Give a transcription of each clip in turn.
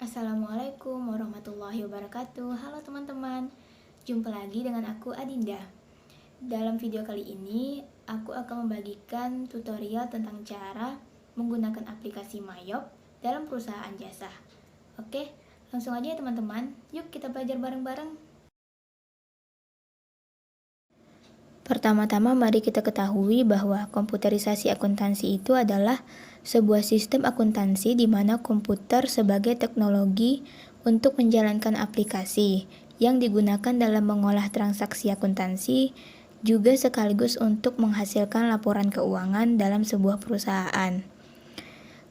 Assalamualaikum warahmatullahi wabarakatuh. Halo teman-teman, jumpa lagi dengan aku Adinda. Dalam video kali ini, aku akan membagikan tutorial tentang cara menggunakan aplikasi Mayop dalam perusahaan jasa. Oke, langsung aja ya teman-teman, yuk kita belajar bareng-bareng. Pertama-tama mari kita ketahui bahwa komputerisasi akuntansi itu adalah sebuah sistem akuntansi di mana komputer sebagai teknologi untuk menjalankan aplikasi yang digunakan dalam mengolah transaksi akuntansi, juga sekaligus untuk menghasilkan laporan keuangan dalam sebuah perusahaan.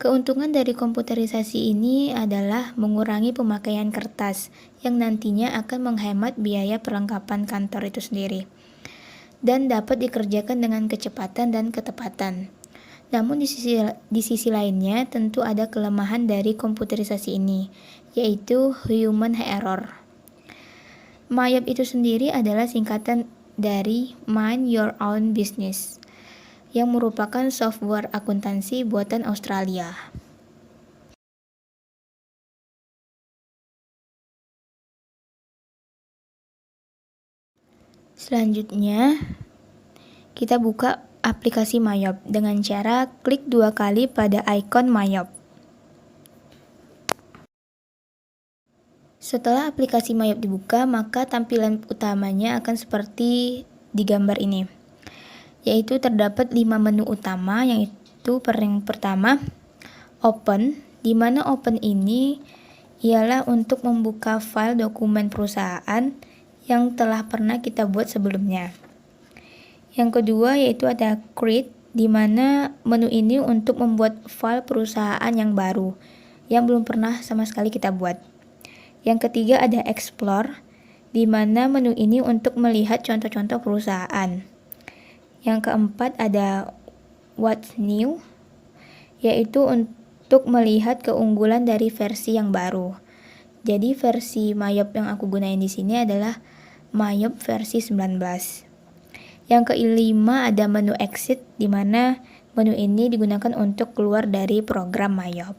Keuntungan dari komputerisasi ini adalah mengurangi pemakaian kertas yang nantinya akan menghemat biaya perlengkapan kantor itu sendiri dan dapat dikerjakan dengan kecepatan dan ketepatan. Namun di sisi lainnya tentu ada kelemahan dari komputerisasi ini, yaitu human error. Mayop itu sendiri adalah singkatan dari Mind Your Own Business, yang merupakan software akuntansi buatan Australia. Selanjutnya, kita buka aplikasi Mayop dengan cara klik 2 kali pada ikon Mayop. Setelah aplikasi Mayop dibuka, maka tampilan utamanya akan seperti di gambar ini, yaitu terdapat 5 menu utama, yaitu yang pertama, Open, di mana Open ini ialah untuk membuka file dokumen perusahaan yang telah pernah kita buat sebelumnya. Yang kedua yaitu ada Create, di mana menu ini untuk membuat file perusahaan yang baru, yang belum pernah sama sekali kita buat. Yang ketiga ada Explore, di mana menu ini untuk melihat contoh-contoh perusahaan. Yang keempat ada What's New, yaitu untuk melihat keunggulan dari versi yang baru. Jadi versi Mayop yang aku gunain di sini adalah Mayop versi 19. Yang kelima ada menu Exit, di mana menu ini digunakan untuk keluar dari program Mayop.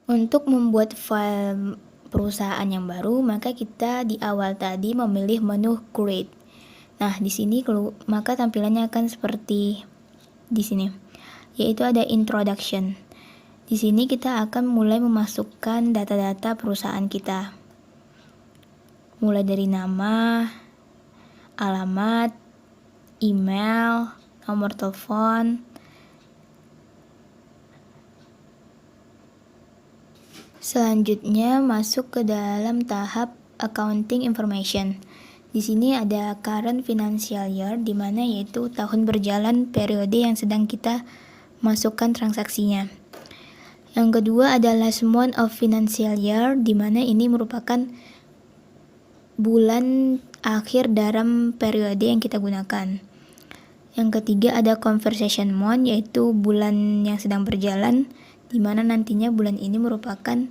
Untuk membuat file perusahaan yang baru, maka kita di awal tadi memilih menu Create. Nah, di sini maka tampilannya akan seperti di sini, yaitu ada Introduction. Di sini kita akan mulai memasukkan data-data perusahaan kita. Mulai dari nama, alamat, email, nomor telepon. Selanjutnya masuk ke dalam tahap accounting information. Di sini ada current financial year, di mana yaitu tahun berjalan periode yang sedang kita masukkan transaksinya. Yang kedua ada last month of financial year, di mana ini merupakan bulan akhir dalam periode yang kita gunakan. Yang ketiga ada conversation month, yaitu bulan yang sedang berjalan, di mana nantinya bulan ini merupakan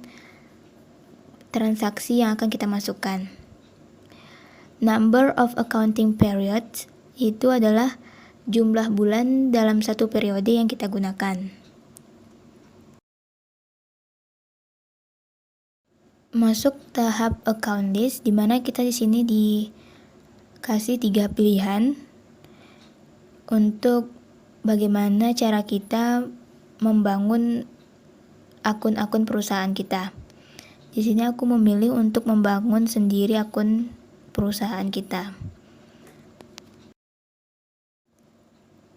transaksi yang akan kita masukkan. Number of accounting periods itu adalah jumlah bulan dalam satu periode yang kita gunakan. Masuk tahap account list, di mana kita di sini dikasih 3 pilihan untuk bagaimana cara kita membangun akun-akun perusahaan kita. Di sini aku memilih untuk membangun sendiri akun perusahaan kita.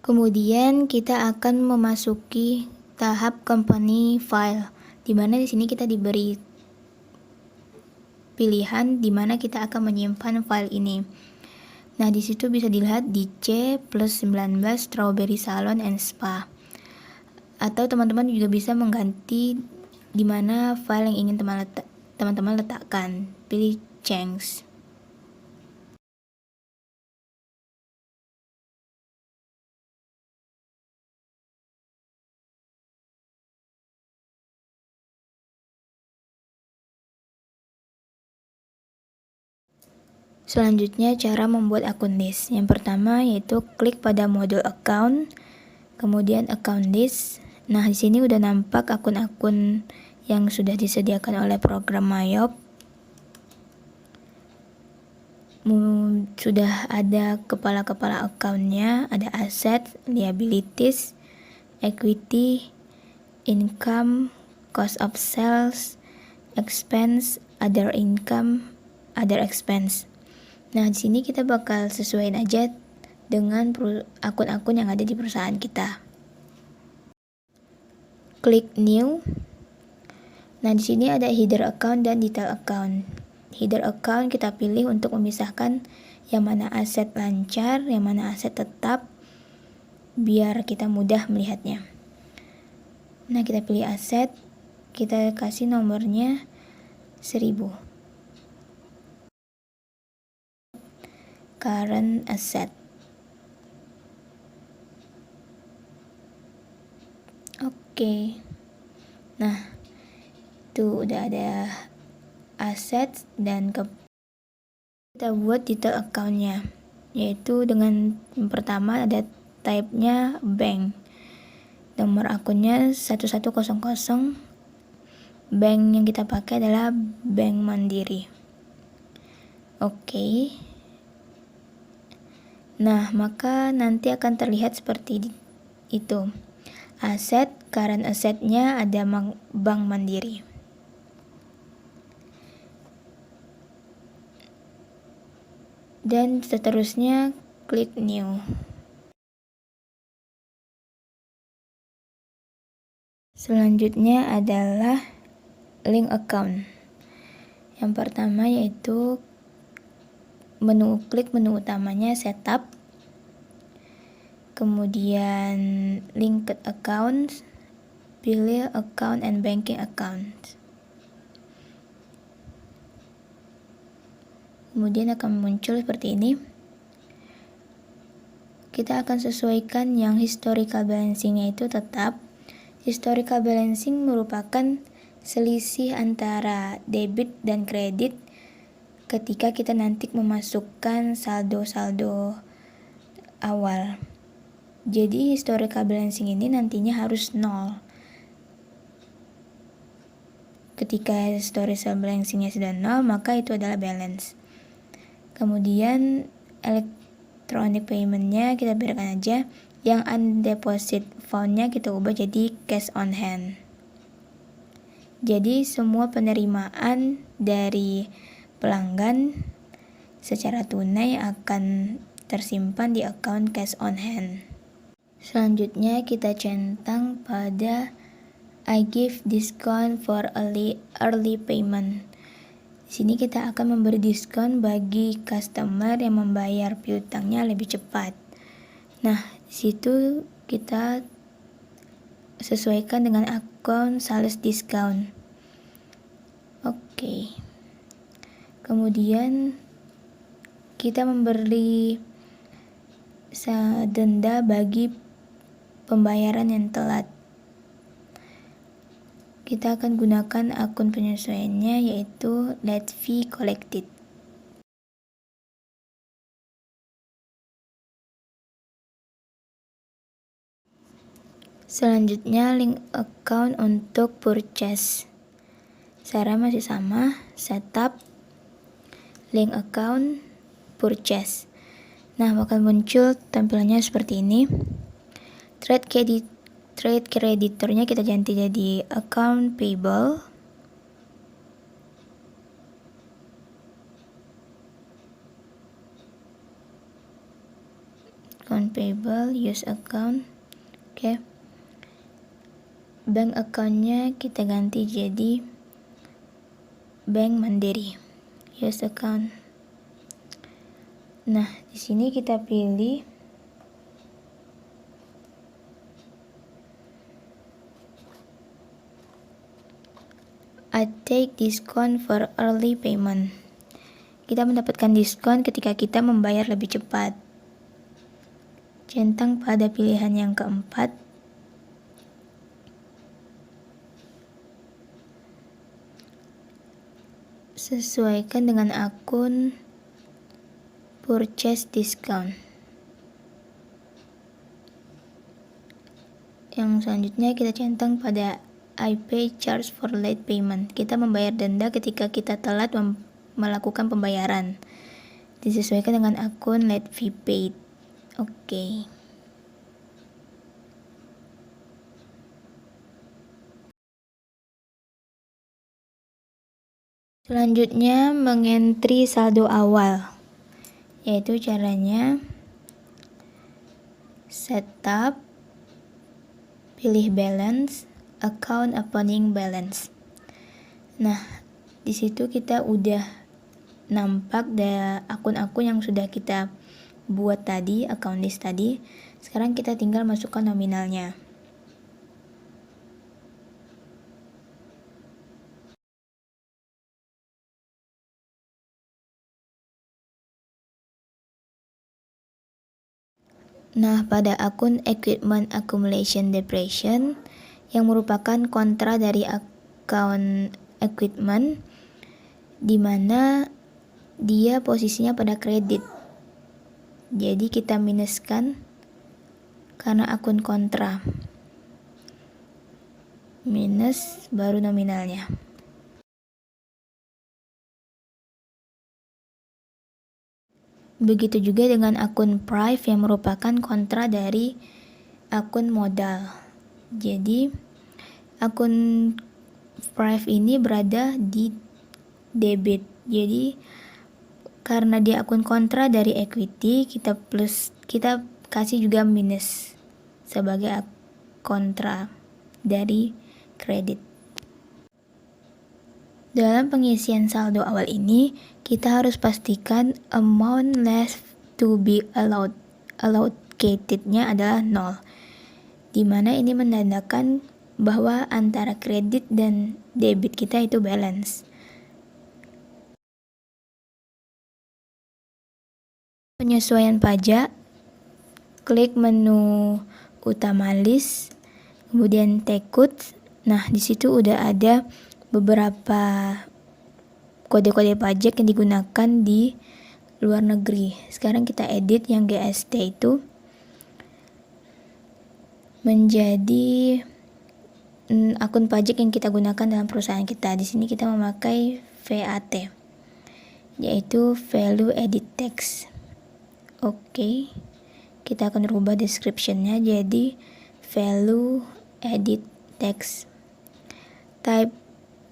Kemudian kita akan memasuki tahap company file, di mana di sini kita diberi pilihan di mana kita akan menyimpan file ini. Nah, di situ bisa dilihat di C+19 Strawberry Salon and Spa. Atau teman-teman juga bisa mengganti di mana file yang ingin teman-teman letakkan. Pilih change. Selanjutnya cara membuat akun list. Yang pertama yaitu klik pada modul account, kemudian account list. Nah, di sini udah nampak akun-akun yang sudah disediakan oleh program Myop. Sudah ada kepala-kepala accountnya, ada aset, liabilities, equity, income, cost of sales, expense, other income, other expense. Nah, di sini kita bakal sesuaiin aja dengan akun-akun yang ada di perusahaan kita. Klik new. Nah, di sini ada header account dan detail account. Header account kita pilih untuk memisahkan yang mana aset lancar, yang mana aset tetap, biar kita mudah melihatnya. Nah, kita pilih aset, kita kasih nomornya 1000. Current asset. Oke. Nah, itu udah ada aset dan kita buat detail accountnya, yaitu dengan yang pertama ada type-nya bank. Nomor akunnya 1100. Bank yang kita pakai adalah Bank Mandiri. Oke. Nah, maka nanti akan terlihat seperti itu. Aset, current assetnya ada Bank Mandiri. Dan seterusnya klik new. Selanjutnya adalah link account. Yang pertama yaitu klik menu utamanya setup, kemudian linked account, pilih account and banking account. Kemudian akan muncul seperti ini. Kita akan sesuaikan yang historical balancing-nya itu tetap. Historical balancing merupakan selisih antara debit dan kredit ketika kita nanti memasukkan saldo-saldo awal. Jadi historical balancing ini nantinya harus 0. Ketika historical balancingnya sudah 0, maka itu adalah balance. Kemudian electronic payment-nya kita biarkan aja. Yang undeposit found-nya kita ubah jadi cash on hand. Jadi semua penerimaan dari pelanggan secara tunai akan tersimpan di account cash on hand. Selanjutnya kita centang pada I give discount for early payment. Di sini kita akan memberi diskon bagi customer yang membayar piutangnya lebih cepat. Nah, di situ kita sesuaikan dengan akun sales discount. Oke. Kemudian kita memberi denda bagi pembayaran yang telat. Kita akan gunakan akun penyesuaiannya yaitu late fee collected. Selanjutnya link account untuk purchase. Cara masih sama, setup, link account, purchase. Nah, bakal muncul tampilannya seperti ini. Trade creditornya kita ganti jadi account payable. Account payable, use account. Oke. Bank accountnya kita ganti jadi Bank Mandiri. Use account. Nah, di sini kita pilih I take discount for early payment. Kita mendapatkan diskon ketika kita membayar lebih cepat. Centang pada pilihan yang keempat. Sesuaikan dengan akun purchase discount. Yang selanjutnya kita centang pada I pay charge for late payment. Kita membayar denda ketika kita telat melakukan pembayaran. Disesuaikan dengan akun late fee paid. Oke. Selanjutnya mengentry saldo awal, yaitu caranya setup, pilih balance, account opening balance. Nah, di situ kita udah nampak akun-akun yang sudah kita buat tadi, account list tadi. Sekarang kita tinggal masukkan nominalnya. Nah, pada akun Equipment Accumulation Depreciation yang merupakan kontra dari akun equipment, di mana dia posisinya pada kredit. Jadi kita minuskan karena akun kontra. Minus baru nominalnya. Begitu juga dengan akun prive yang merupakan kontra dari akun modal. Jadi akun prive ini berada di debit. Jadi karena dia akun kontra dari equity, kita kasih juga minus sebagai kontra dari kredit. Dalam pengisian saldo awal ini, kita harus pastikan amount left to be allocatednya adalah 0, di mana ini menandakan bahwa antara kredit dan debit kita itu balance. Penyesuaian pajak, klik menu utama list, kemudian tekut. Nah, di situ udah ada beberapa kode-kode pajak yang digunakan di luar negeri. Sekarang kita edit yang GST itu menjadi akun pajak yang kita gunakan dalam perusahaan kita. Di sini kita memakai VAT, yaitu Value Added Tax. Oke, kita akan rubah description-nya jadi Value Added Tax.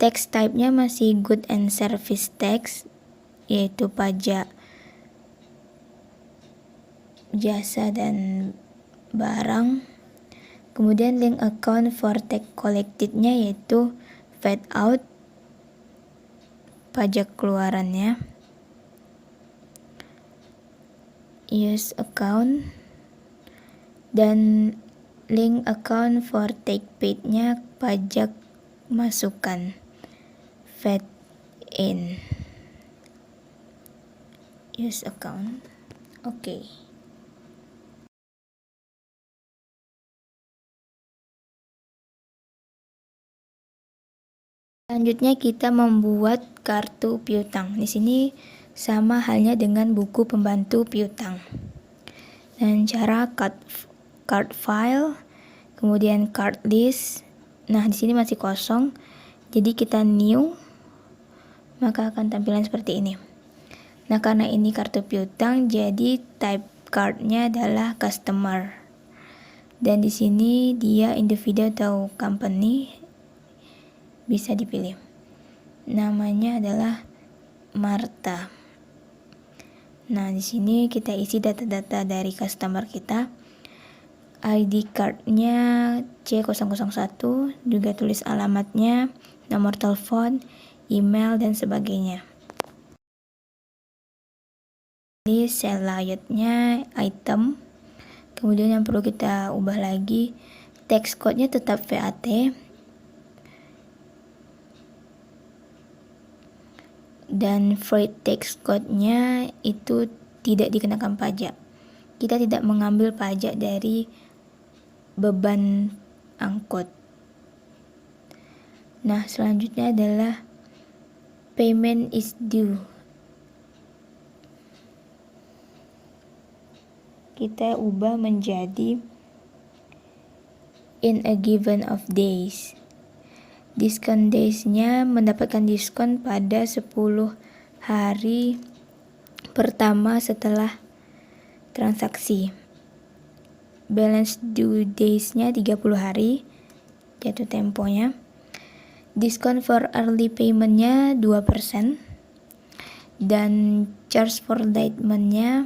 Tax type-nya masih Good and Service Tax, yaitu pajak jasa dan barang. Kemudian link account for tax collected-nya yaitu VAT out, pajak keluarannya. Use account, dan link account for take paid-nya pajak masukan, VAT in. Use account. Oke. Selanjutnya kita membuat kartu piutang. Di sini sama halnya dengan buku pembantu piutang. Dan cara card file, kemudian card list. Nah, di sini masih kosong. Jadi kita new, maka akan tampilan seperti ini. Nah, karena ini kartu piutang, jadi type cardnya adalah customer. Dan di sini dia individu atau company, bisa dipilih. Namanya adalah Marta. Nah, di sini kita isi data-data dari customer kita. ID cardnya C001, juga tulis alamatnya, nomor telepon, email, dan sebagainya. Ini sell layout-nya item. Kemudian yang perlu kita ubah lagi, tax code-nya tetap VAT. Dan freight tax code-nya itu tidak dikenakan pajak. Kita tidak mengambil pajak dari beban angkut. Nah, selanjutnya adalah payment is due. kita ubah menjadi in a given of days. Diskon days-nya mendapatkan diskon pada 10 hari pertama setelah transaksi. Balance due days-nya 30 hari, jatuh temponya. Diskon for early payment-nya 2%. Dan charge for late payment-nya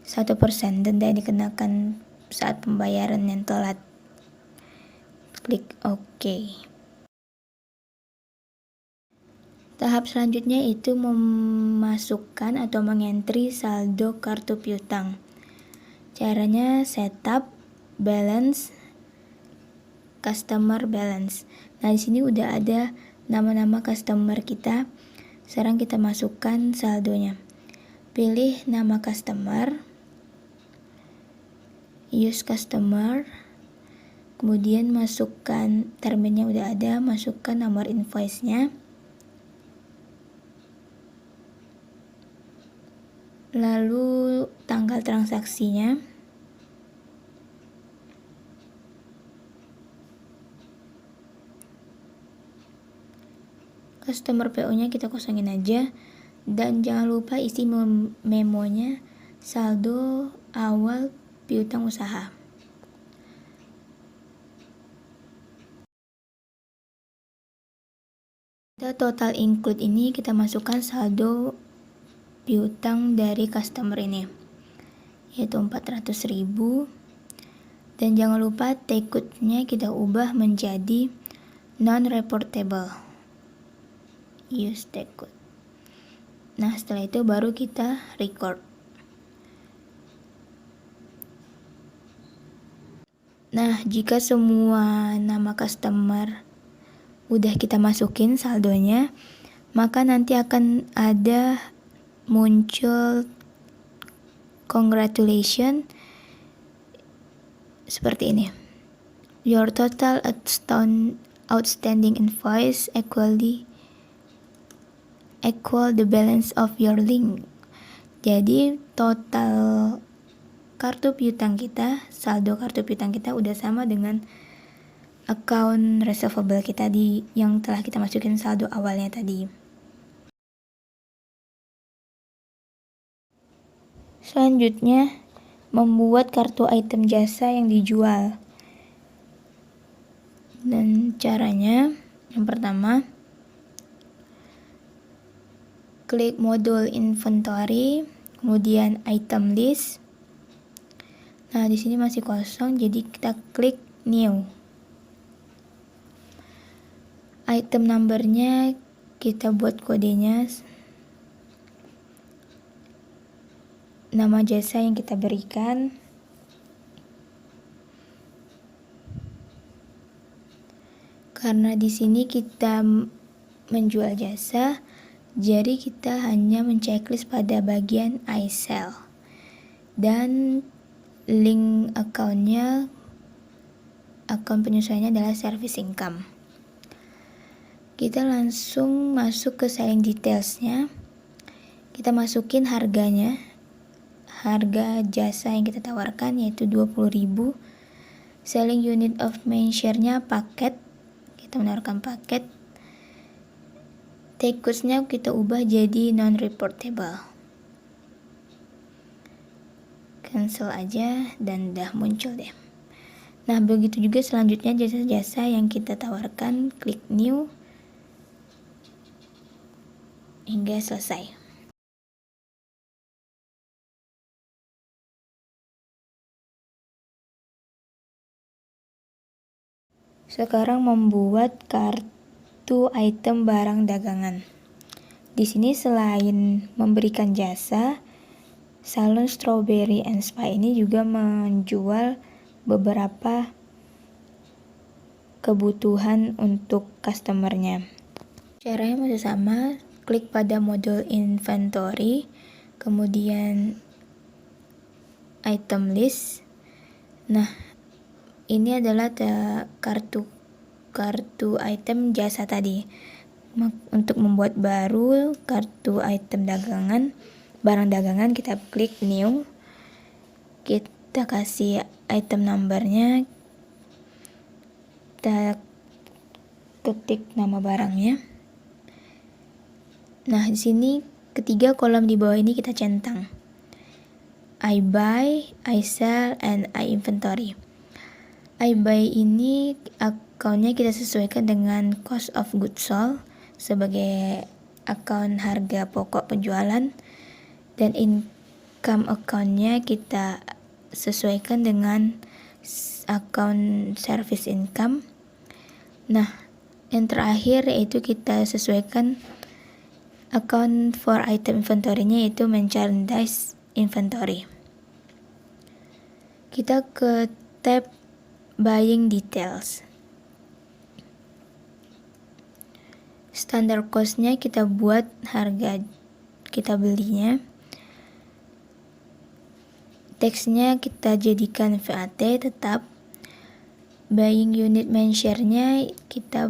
1%, denda yang dikenakan saat pembayaran yang telat. Klik OK. Tahap selanjutnya itu memasukkan atau mengentry saldo kartu piutang. Caranya setup, balance, customer balance. Nah, di sini udah ada nama-nama customer kita. Sekarang kita masukkan saldonya. Pilih nama customer, use customer, kemudian masukkan terminnya udah ada, masukkan nomor invoice-nya. Lalu tanggal transaksinya. Customer PO-nya kita kosongin aja. Dan jangan lupa isi memonya saldo awal piutang usaha. Total include ini kita masukkan saldo piutang dari customer ini, yaitu 400.000. Dan jangan lupa take-out-nya kita ubah menjadi non-reportable. Use take-out. Nah, setelah itu baru kita record. Nah, jika semua nama customer udah kita masukin saldonya, maka nanti akan ada muncul congratulations seperti ini. Your total outstanding invoice equal the balance of your link. Jadi total kartu piutang kita, saldo kartu piutang kita udah sama dengan account receivable kita yang telah kita masukin saldo awalnya tadi. Selanjutnya, membuat kartu item jasa yang dijual. Dan caranya, yang pertama, klik modul inventory, kemudian item list. Nah, di sini masih kosong, jadi kita klik new. Item numbernya kita buat kodenya, nama jasa yang kita berikan, karena di sini kita menjual jasa, jadi kita hanya menceklis pada bagian I sell. Dan link account-nya, akun penyesuaiannya adalah service income. Kita langsung masuk ke selling details-nya. Kita masukin harganya. Harga jasa yang kita tawarkan yaitu 20.000. Selling unit of main share-nya paket. Kita menawarkan paket. Take cost-nya kita ubah jadi non-reportable. Cancel aja dan udah muncul deh. Nah, begitu juga selanjutnya jasa-jasa yang kita tawarkan, klik new hingga selesai. Sekarang membuat kartu item barang dagangan. Di sini selain memberikan jasa, salon Strawberry and Spa ini juga menjual beberapa kebutuhan untuk customernya. Caranya masih sama, klik pada modul inventory, kemudian item list. Nah, ini adalah kartu item jasa tadi. Untuk membuat baru kartu item dagangan, barang dagangan, kita klik new. kita kasih item numbernya, kita ketik nama barangnya. Nah, di sini ketiga kolom di bawah ini kita centang. I buy, I sell, and I inventory. I buy ini akunnya kita sesuaikan dengan cost of goods sold sebagai akun harga pokok penjualan, dan income accountnya kita sesuaikan dengan akun service income. Nah, yang terakhir yaitu kita sesuaikan account for item inventory-nya, yaitu merchandise inventory. Kita ke tab buying details. Standard cost-nya kita buat harga kita belinya. Teksnya kita jadikan VAT tetap. Buying unit measure-nya kita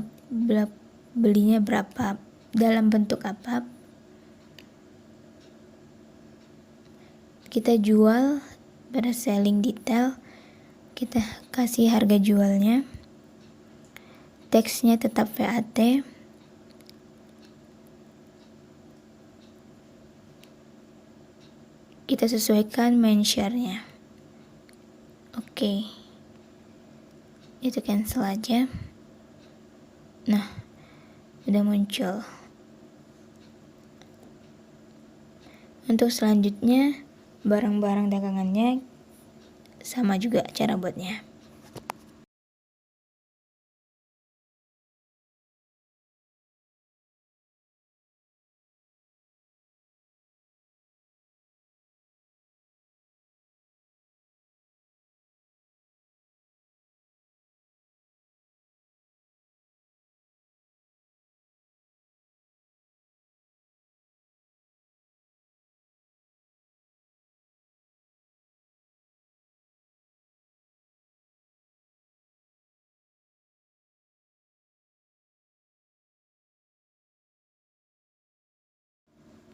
belinya berapa, dalam bentuk apa. Kita jual pada selling detail, kita kasih harga jualnya. Teksnya tetap VAT. Kita sesuaikan measure-nya. Oke. Itu cancel aja. Nah, udah muncul. Untuk selanjutnya, barang-barang dagangannya sama juga cara buatnya.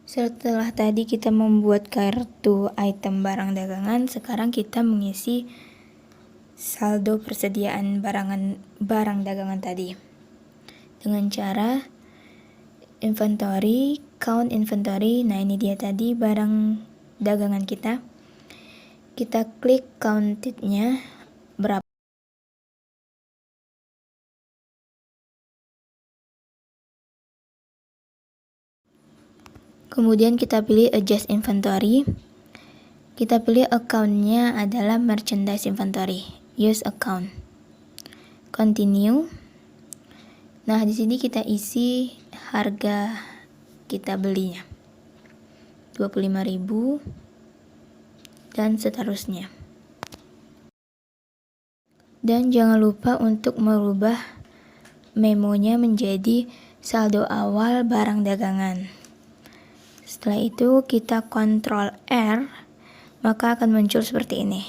Setelah tadi kita membuat kartu item barang dagangan, sekarang kita mengisi saldo persediaan barang dagangan tadi dengan cara inventory, count inventory. Nah, ini dia tadi barang dagangan kita. Kita klik counted-nya berapa. Kemudian kita pilih adjust inventory. Kita pilih account-nya adalah merchandise inventory. Use account. Continue. Nah, di sini kita isi harga kita belinya. 25.000 dan seterusnya. Dan jangan lupa untuk merubah memonya menjadi saldo awal barang dagangan. Setelah itu kita Ctrl R, maka akan muncul seperti ini.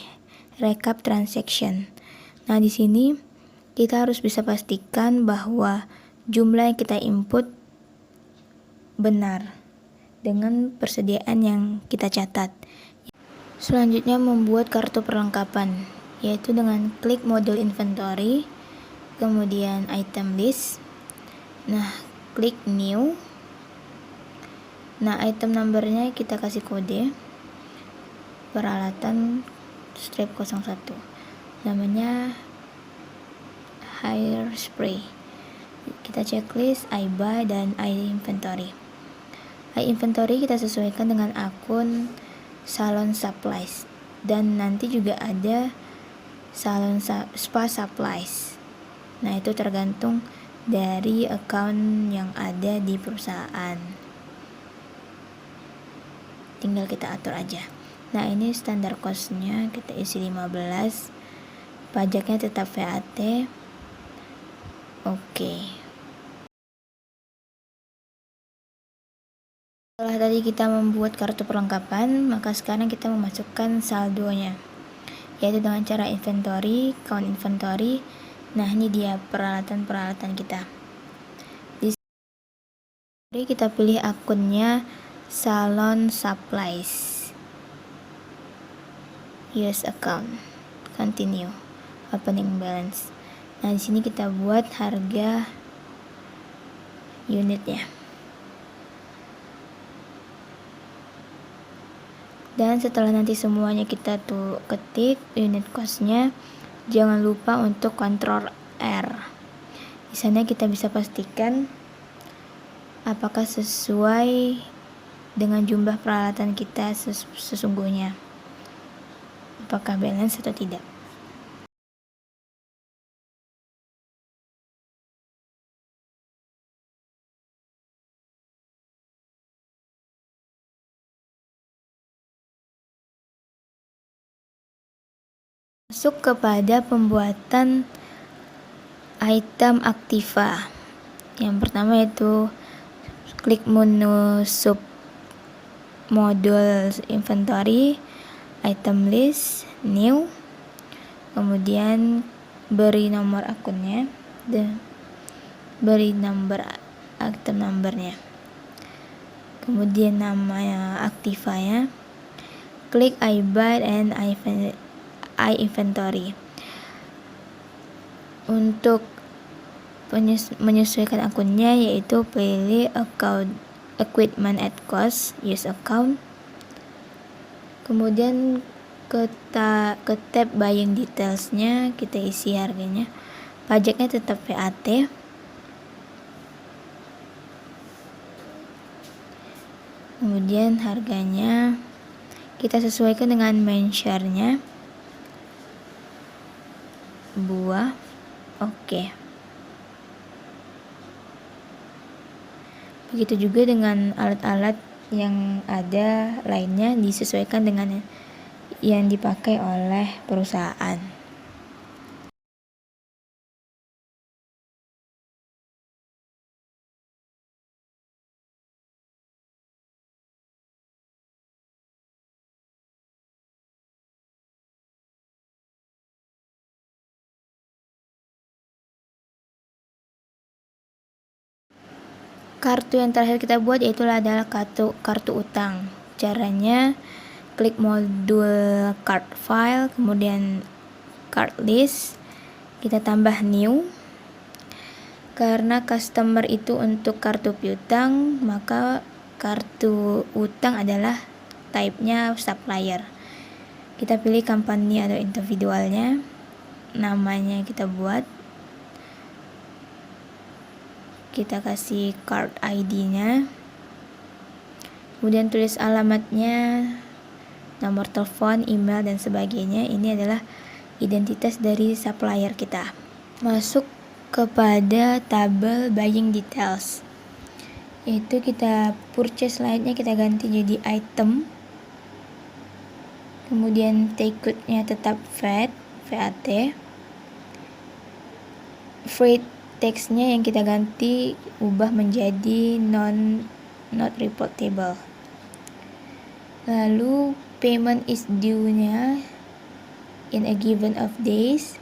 Recap transaction. Nah, di sini kita harus bisa pastikan bahwa jumlah yang kita input benar dengan persediaan yang kita catat. Selanjutnya membuat kartu perlengkapan, yaitu dengan klik model inventory, kemudian item list. Nah, klik new. Nah, item numbernya kita kasih kode peralatan strip 01, namanya hair spray. Kita checklist I buy dan I inventory. I inventory kita sesuaikan dengan akun salon supplies, dan nanti juga ada salon spa supplies. Nah, itu tergantung dari account yang ada di perusahaan, tinggal kita atur aja. Nah, ini standar cost-nya kita isi 15, pajaknya tetap VAT. Oke. Setelah tadi kita membuat kartu perlengkapan, maka sekarang kita memasukkan saldonya, yaitu dengan cara inventory, count inventory. Nah, ini dia peralatan-peralatan kita. Di sini kita pilih akunnya salon supplies. use account, continue, opening balance. Nah, di sini kita buat harga unitnya. Dan setelah nanti semuanya kita tuh ketik unit costnya, jangan lupa untuk Ctrl R. Di sana kita bisa pastikan apakah sesuai dengan jumlah peralatan kita sesungguhnya, apakah balance atau tidak. Masuk kepada pembuatan item aktiva. Yang pertama yaitu klik menu sub modul inventory, item list, new, kemudian beri nomor akunnya dan beri nomor item numbernya, kemudian nama aktivanya, klik I buy and I inventory. Untuk menyesuaikan akunnya yaitu pilih account equipment at cost, use account, kemudian ke tab buying detailsnya kita isi harganya, pajaknya tetap VAT, kemudian harganya kita sesuaikan dengan mentionnya, buah, oke. Begitu juga dengan alat-alat yang ada lainnya, disesuaikan dengan yang dipakai oleh perusahaan. Kartu yang terakhir kita buat yaitu adalah kartu utang. Caranya klik modul card file, kemudian card list, kita tambah new. Karena customer itu untuk kartu piutang, maka kartu utang adalah type-nya supplier. Kita pilih company atau individualnya, namanya kita buat, kita kasih card ID-nya, kemudian tulis alamatnya, nomor telepon, email, dan sebagainya. Ini adalah identitas dari supplier kita. Masuk kepada tabel buying details, yaitu kita purchase slide-nya kita ganti jadi item, kemudian take good-nya tetap VAT, freight text-nya yang kita ganti ubah menjadi not reportable. Lalu payment is due-nya in a given of days,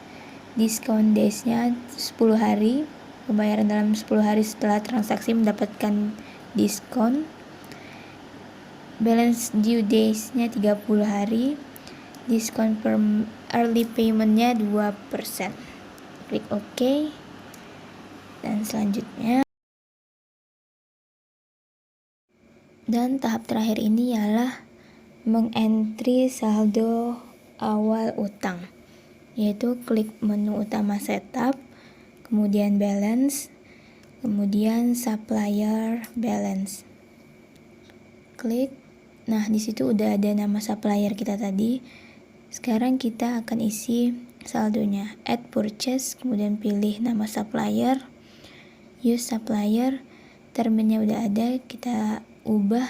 discount days-nya 10 hari, pembayaran dalam 10 hari setelah transaksi mendapatkan diskon. Balance due days-nya 30 hari, diskon per early payment-nya 2%. Klik OK. Dan selanjutnya, dan tahap terakhir ini ialah mengentry saldo awal utang, yaitu klik menu utama setup, kemudian balance, kemudian supplier balance, klik. Nah, di situ udah ada nama supplier kita tadi. Sekarang kita akan isi saldonya, add purchase, kemudian pilih nama supplier, use supplier, terminnya udah ada, kita ubah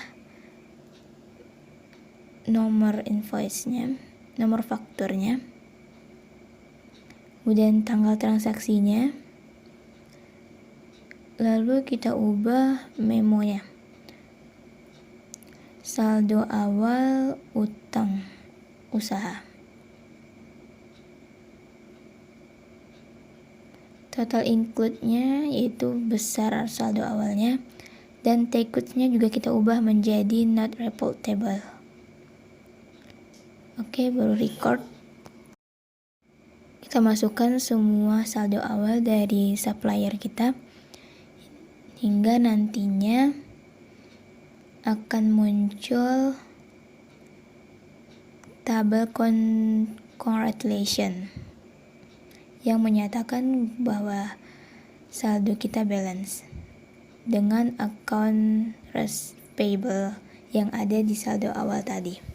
nomor invoice-nya, nomor fakturnya, kemudian tanggal transaksinya, lalu kita ubah memonya, saldo awal utang usaha, total include-nya yaitu besar saldo awalnya, dan take good-nya juga kita ubah menjadi not reportable. Oke, baru record. Kita masukkan semua saldo awal dari supplier kita hingga nantinya akan muncul tabel congratulation yang menyatakan bahwa saldo kita balance dengan account payable yang ada di saldo awal tadi.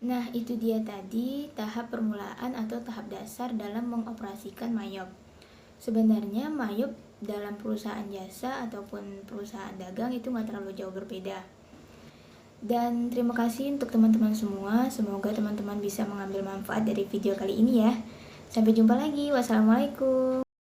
Nah, itu dia tadi tahap permulaan atau tahap dasar dalam mengoperasikan Mayop. Sebenarnya Mayop dalam perusahaan jasa ataupun perusahaan dagang itu nggak terlalu jauh berbeda. Dan terima kasih untuk teman-teman semua. Semoga teman-teman bisa mengambil manfaat dari video kali ini ya. Sampai jumpa lagi. Wassalamualaikum.